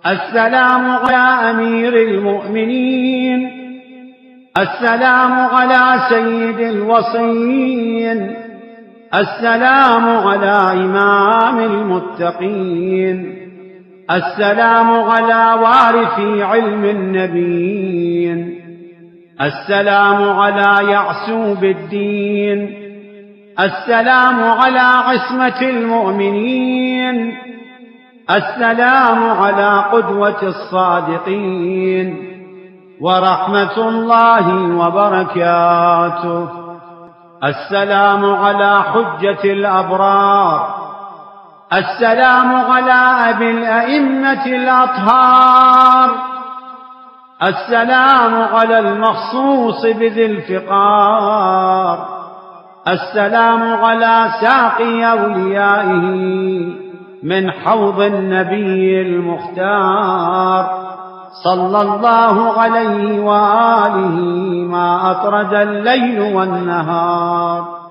السلام على أمير المؤمنين، السلام على سيد الوصيين، السلام على إمام المتقين، السلام على وارث علم النبيين، السلام على يعسوب الدين، السلام على عصمة المؤمنين، السلام على قدوة الصادقين، ورحمة الله وبركاته. السلام على حجة الأبرار، السلام على أبي الأئمة الأطهار، السلام على المخصوص بذي الفقار، السلام على ساقي أوليائه من حوض النبي المختار، صلى الله عليه وآله ما أطرد الليل والنهار.